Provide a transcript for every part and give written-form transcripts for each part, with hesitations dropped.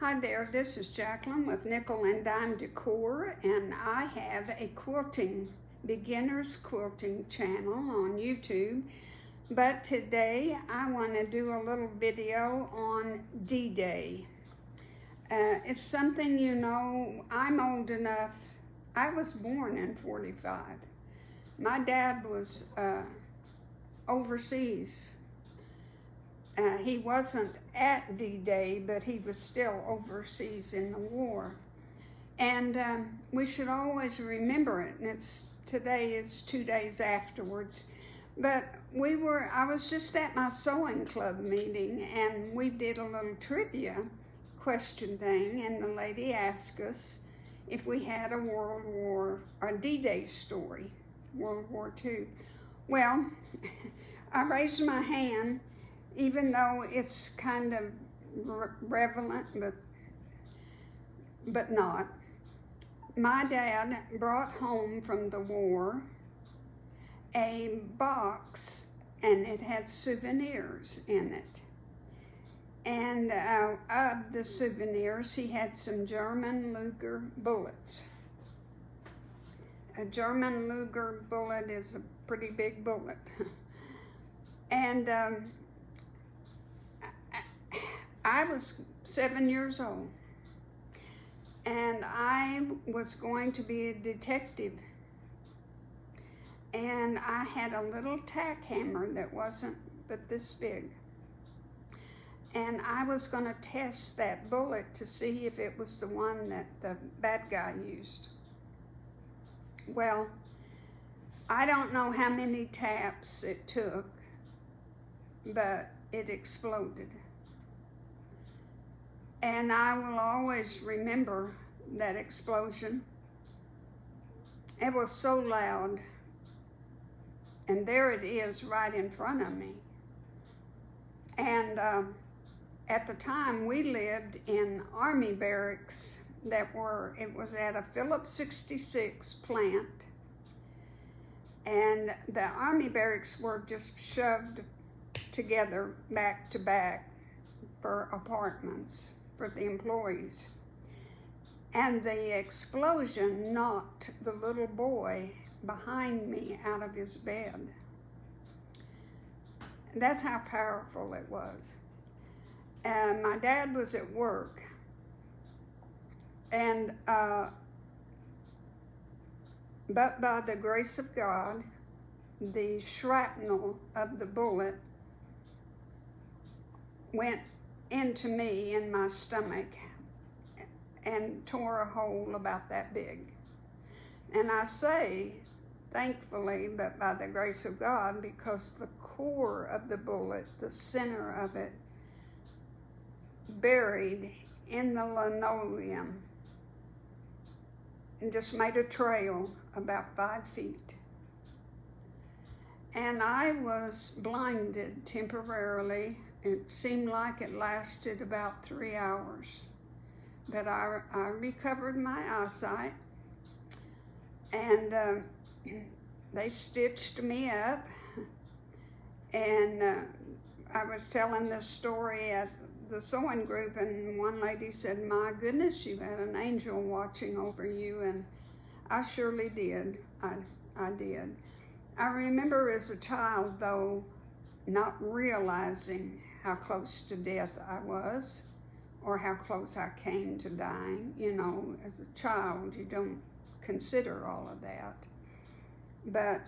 Hi there, this is Jacqueline with Nickel and Dime Decor, and I have a beginner's quilting channel on YouTube. But today I want to do a little video on D-Day. It's something, I'm old enough. I was born in 45. My dad was overseas. He wasn't at D-Day, but he was still overseas in the war. And we should always remember it, and today is 2 days afterwards. But I was just at my sewing club meeting, and we did a little trivia question thing, and the lady asked us if we had a D-Day story, World War II. Well, I raised my hand, even though it's kind of relevant, but not. My dad brought home from the war a box, and it had souvenirs in it. And of the souvenirs, he had some German Luger bullets. A German Luger bullet is a pretty big bullet. And I was 7 years old, and I was going to be a detective, and I had a little tack hammer that wasn't but this big, and I was going to test that bullet to see if it was the one that the bad guy used. Well, I don't know how many taps it took, but it exploded. And I will always remember that explosion. It was so loud. And there it is right in front of me. And at the time we lived in Army barracks it was at a Phillips 66 plant. And the Army barracks were just shoved together back to back for apartments for the employees. And the explosion knocked the little boy behind me out of his bed. That's how powerful it was. My dad was at work, and but by the grace of God, the shrapnel of the bullet went into me in my stomach and tore a hole about that big. And I say, thankfully, but by the grace of God, because the core of the bullet, the center of it, buried in the linoleum and just made a trail about 5 feet. And I was blinded temporarily. It seemed like it lasted about 3 hours. But I recovered my eyesight, and they stitched me up. And I was telling this story at the sewing group, and one lady said, "My goodness, you had an angel watching over you," and I surely did. I did. I remember as a child, though, not realizing how close to death I was, or how close I came to dying. As a child, you don't consider all of that. But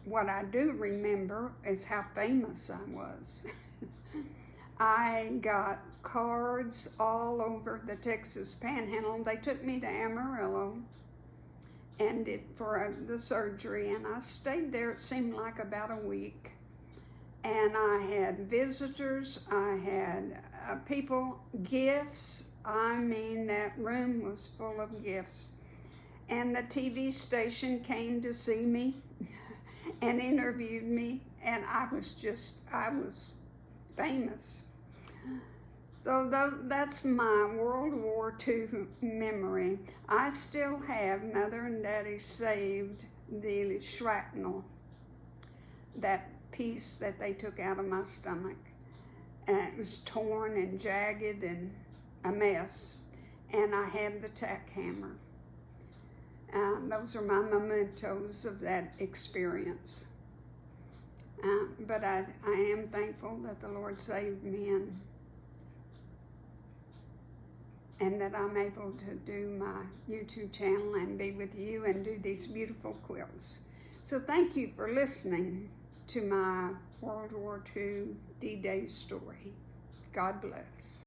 what I do remember is how famous I was. I got cards all over the Texas Panhandle. They took me to Amarillo and for the surgery, and I stayed there, it seemed like about a week. And I had visitors, I had people, gifts. I mean, that room was full of gifts. And the TV station came to see me and interviewed me, and I was famous. So that's my World War II memory. I still have Mother and Daddy saved the shrapnel, that piece that they took out of my stomach. And it was torn and jagged, and a mess, and I had the tack hammer. Those are my mementos of that experience. But I am thankful that the Lord saved me, and that I'm able to do my YouTube channel and be with you and do these beautiful quilts. So thank you for listening to my World War II D-Day story. God bless.